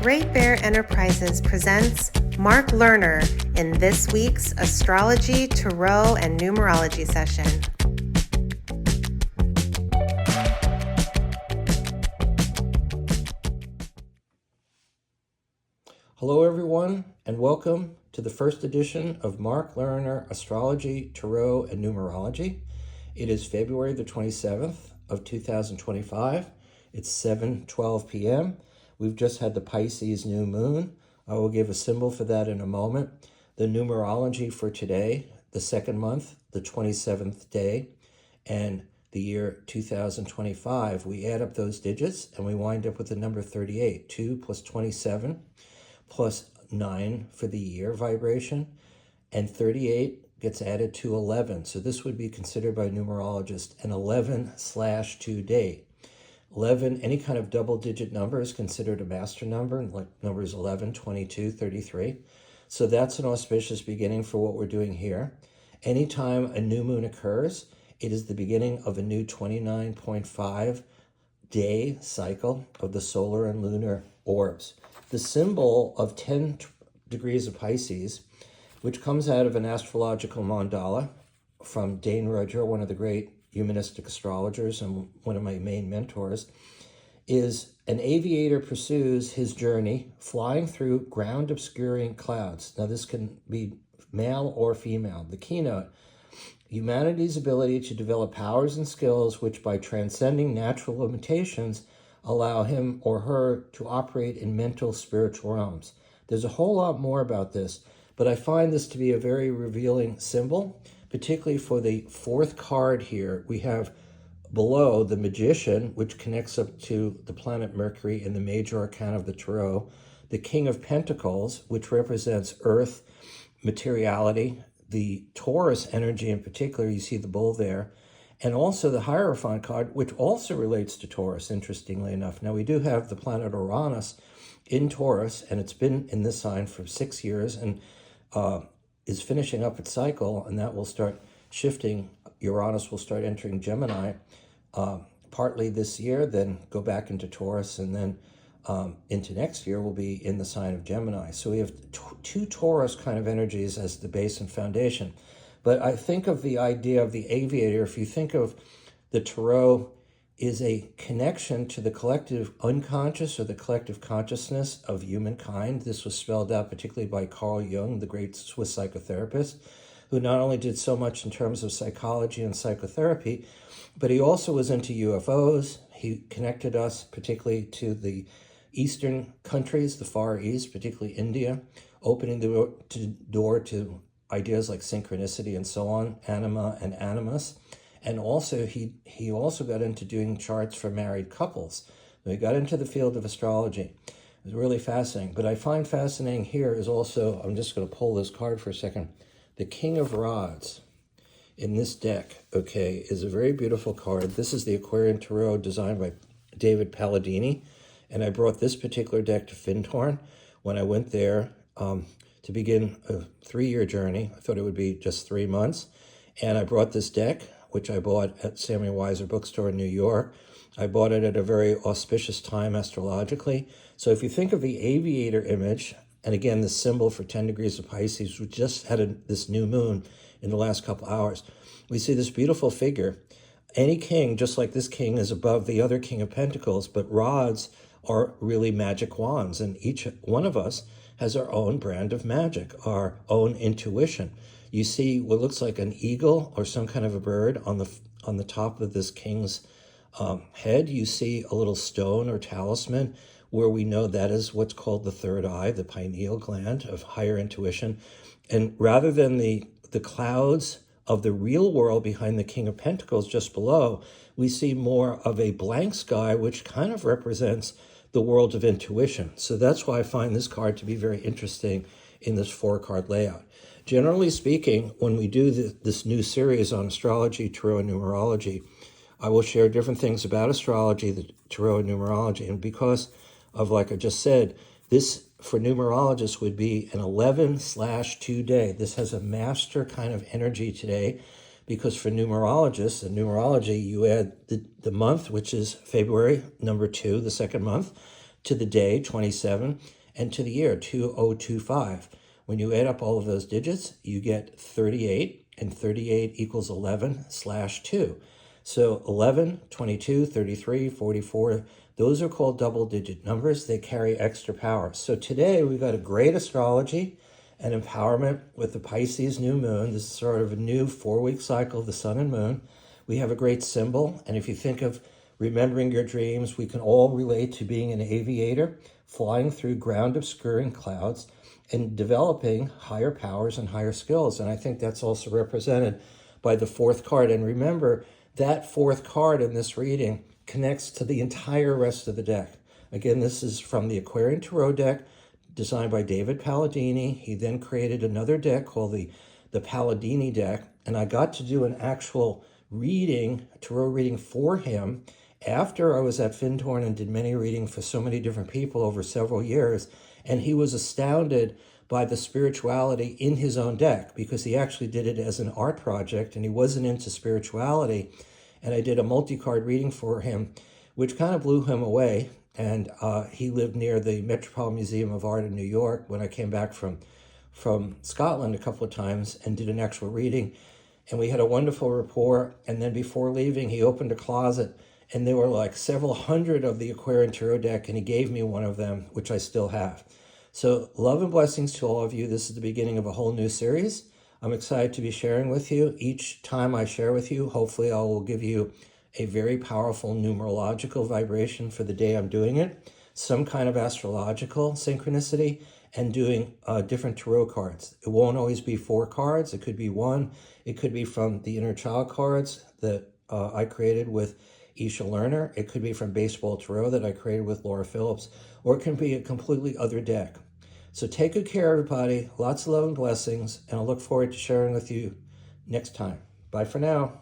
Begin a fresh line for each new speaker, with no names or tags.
Great Bear Enterprises presents Mark Lerner in this week's Astrology, Tarot, and Numerology session.
Hello everyone, and welcome to the first edition of Mark Lerner Astrology, Tarot, and Numerology. It is February the 27th of 2025. It's 7:12 p.m. We've just had the Pisces new moon. I will give a symbol for that in a moment. The numerology for today, the second month, the 27th day, and the year 2025, we add up those digits and we wind up with the number 38. 2 plus 27 plus 9 for the year vibration, and 38 gets added to 11. So this would be considered by numerologists an 11/2 day. 11, any kind of double-digit number is considered a master number, like numbers 11, 22, 33. So that's an auspicious beginning for what we're doing here. Anytime a new moon occurs, it is the beginning of a new 29.5 day cycle of the solar and lunar orbs. The symbol of 10 degrees of Pisces, which comes out of an astrological mandala from Dane Rudger, one of the great humanistic astrologers and one of my main mentors, is an aviator pursues his journey flying through ground obscuring clouds. Now this can be male or female. The keynote: humanity's ability to develop powers and skills which, by transcending natural limitations, allow him or her to operate in mental spiritual realms. There's a whole lot more about this, but I find this to be a very revealing symbol, particularly for the fourth card here. We have below the Magician, which connects up to the planet Mercury in the major arcana of the Tarot, the King of Pentacles, which represents earth, materiality, the Taurus energy in particular, you see the bull there, and also the Hierophant card, which also relates to Taurus, interestingly enough. Now, we do have the planet Uranus in Taurus, and it's been in this sign for 6 years and is finishing up its cycle, and that will start shifting. Uranus will start entering Gemini partly this year, then go back into Taurus, and then into next year will be in the sign of Gemini. So we have two Taurus kind of energies as the base and foundation. But I think of the idea of the aviator, if you think of the Tarot, is a connection to the collective unconscious or the collective consciousness of humankind. This was spelled out particularly by Carl Jung, the great Swiss psychotherapist, who not only did so much in terms of psychology and psychotherapy, but he also was into UFOs. He connected us particularly to the Eastern countries, the Far East, particularly India, opening the door to ideas like synchronicity and so on, anima and animus. And also, he also got into doing charts for married couples. He got into the field of astrology. It was really fascinating. But I find fascinating here is also, I'm just going to pull this card for a second, the King of Rods in this deck, okay, is a very beautiful card. This is the Aquarian Tarot designed by David Palladini. And I brought this particular deck to Findhorn when I went there to begin a 3-year journey. I thought it would be just 3 months. And I brought this deck, which I bought at Samuel Weiser Bookstore in New York. I bought it at a very auspicious time astrologically. So if you think of the aviator image, and again, the symbol for 10 degrees of Pisces, we just had this new moon in the last couple hours. We see this beautiful figure. Any king, just like this king, is above the other King of Pentacles, but rods are really magic wands, and each one of us has our own brand of magic, our own intuition. You see what looks like an eagle or some kind of a bird on the top of this king's head. You see a little stone or talisman where we know that is what's called the third eye, the pineal gland of higher intuition. And rather than the clouds of the real world behind the King of Pentacles just below, we see more of a blank sky, which kind of represents the world of intuition. So that's why I find this card to be very interesting in this 4-card layout. Generally speaking, when we do this new series on astrology, tarot, and numerology, I will share different things about astrology, the tarot, and numerology. And because of, like I just said, this for numerologists would be an 11/2 day. This has a master kind of energy today, because for numerologists and numerology, you add the month, which is February, number 2, the second month, to the day 27, and to the year 2025. When you add up all of those digits, you get 38, and 38 equals 11/2. So 11, 22, 33, 44, those are called double-digit numbers. They carry extra power. So today we've got a great astrology and empowerment with the Pisces new moon. This is sort of a new 4-week cycle of the sun and moon. We have a great symbol, and if you think of remembering your dreams, we can all relate to being an aviator, flying through ground obscuring clouds, and developing higher powers and higher skills. And I think that's also represented by the fourth card. And remember, that fourth card in this reading connects to the entire rest of the deck. Again, this is from the Aquarian Tarot deck, designed by David Palladini. He then created another deck called the Palladini deck, and I got to do an actual reading, tarot reading for him after I was at Fintorn and did many readings for so many different people over several years, and he was astounded by the spirituality in his own deck because he actually did it as an art project and he wasn't into spirituality. And I did a multi-card reading for him, which kind of blew him away. And he lived near the Metropolitan Museum of Art in New York when I came back from Scotland a couple of times and did an actual reading. And we had a wonderful rapport. And then before leaving, he opened a closet and there were like several hundred of the Aquarian Tarot deck, and he gave me one of them, which I still have. So love and blessings to all of you. This is the beginning of a whole new series. I'm excited to be sharing with you. Each time I share with you, hopefully I will give you a very powerful numerological vibration for the day I'm doing it, some kind of astrological synchronicity, and doing different tarot cards. It won't always be 4 cards. It could be 1. It could be from the inner child cards that I created with Isha Lerner. It could be from Baseball Tarot that I created with Laura Phillips, or it can be a completely other deck. So take good care, everybody. Lots of love and blessings, and I look forward to sharing with you next time. Bye for now.